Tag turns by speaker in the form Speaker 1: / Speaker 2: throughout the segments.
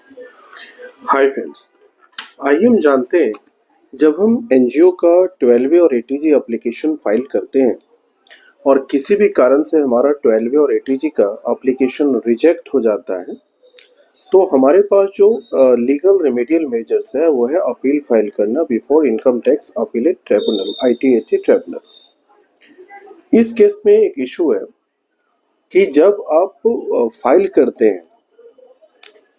Speaker 1: Hi friends, आइए हम जानते हैं जब हम एनजीओ का 12वीं और एटीजी एप्लीकेशन फाइल करते हैं और किसी भी कारण से हमारा 12वीं और एटीजी का एप्लीकेशन रिजेक्ट हो जाता है तो हमारे पास जो लीगल रेमेडियल मेजर्स है वो है अपील फाइल करना before income tax appellate tribunal ITAT tribunal. इस केस में एक इशू है कि जब आप फाइल करते हैं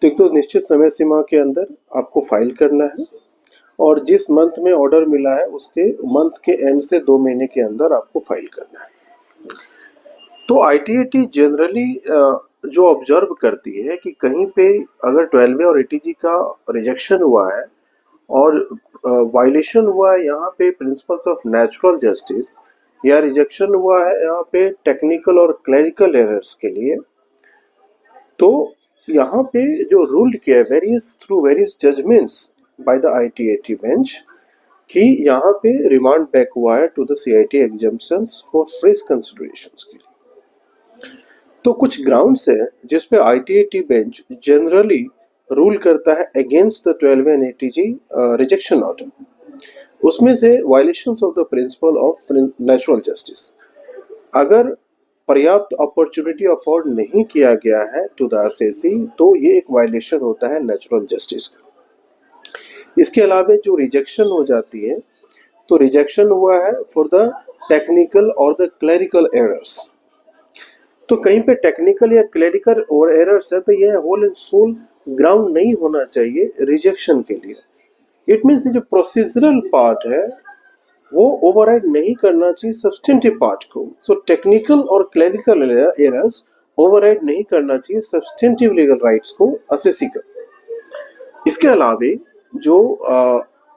Speaker 1: तो एक तो निश्चित समय सीमा के अंदर आपको फाइल करना है और जिस मंथ में ऑर्डर मिला है उसके मंथ के एंड से 2 महीने के अंदर आपको फाइल करना है। तो ITAT जनरली जो ऑब्जर्व करती है कि कहीं पे अगर 12वीं और ATG का रिजेक्शन हुआ है और वायलेशन हुआ है यहाँ पे प्रिंसिपल्स ऑफ नेचुरल जस्टिस या रिजेक्शन हुआ है यहाँ पे टेक्निकल और क्लरिकल एरर्स के लिए, तो यहाँ पे जो रूल किया है various judgements by the ITAT bench कि यहाँ पे रिमांड बैक हुआ है to the CIT exemptions for fresh considerations के लिए। तो कुछ ग्राउंड्स है जिस पे ITAT बेंच जनरली रूल करता है against the 12 and ATG rejection order. उसमें से violations of the principle of natural justice, अगर पर्याप्त अपॉर्चुनिटी अफोर्ड नहीं किया गया है टू द असेसी तो ये एक वायलेशन होता है नेचुरल जस्टिस का। इसके अलावा जो रिजेक्शन हो जाती है तो रिजेक्शन हुआ है फॉर द टेक्निकल और द क्लरिकल एरर्स, तो कहीं पे टेक्निकल या क्लरिकल और एरर्स है तो ये होल एंड सोल ग्राउंड नहीं होना चाहिए रिजेक्शन के लिए। इट मीन्स जो प्रोसीजरल पार्ट है वो ओवरराइड नहीं करना चाहिए सब्सटेंटिव पार्ट को। सो टेक्निकल और क्लरिकल एरर्स ओवरराइड नहीं करना चाहिए सब्सटेंटिव लीगल राइट्स को असेसी का। इसके अलावा जो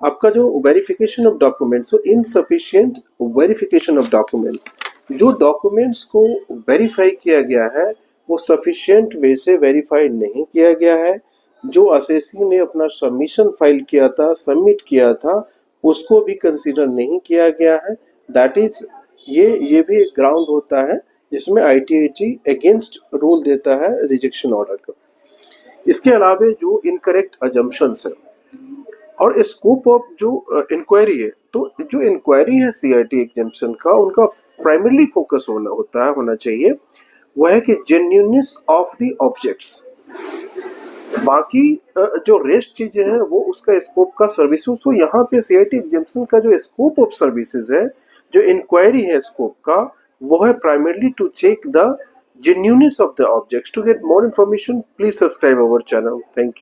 Speaker 1: आपका जो verification of documents, insufficient verification of documents, जो डॉक्यूमेंट्स को वेरीफाई किया गया है वो सफिशिएंट वे से वेरीफाई नहीं किया गया है। जो असेसी ने अपना सबमिशन फाइल किया था, सबमिट किया था, उसको भी कंसीडर नहीं किया गया है। दैट इज ये भी एक ग्राउंड होता है जिसमें ITAT अगेंस्ट रूल देता है रिजेक्शन ऑर्डर का। इसके अलावा जो इनकरेक्ट अजम्पशंस है और स्कोप ऑफ जो इंक्वायरी है, तो जो इंक्वायरी है CIT एग्जम्पशन का उनका प्राइमरली फोकस होना चाहिए वो है कि जेन्युइननेस ऑफ द ऑब्जेक्ट्स। बाकी जो रेस्ट चीजें हैं वो उसका स्कोप का सर्विसेज। तो यहाँ पे CIT एग्जम्पशन का जो स्कोप ऑफ सर्विसेज है, जो इंक्वायरी है स्कोप का, वो है primarily to check the genuineness of the objects. To get more information, please subscribe our channel. Thank you.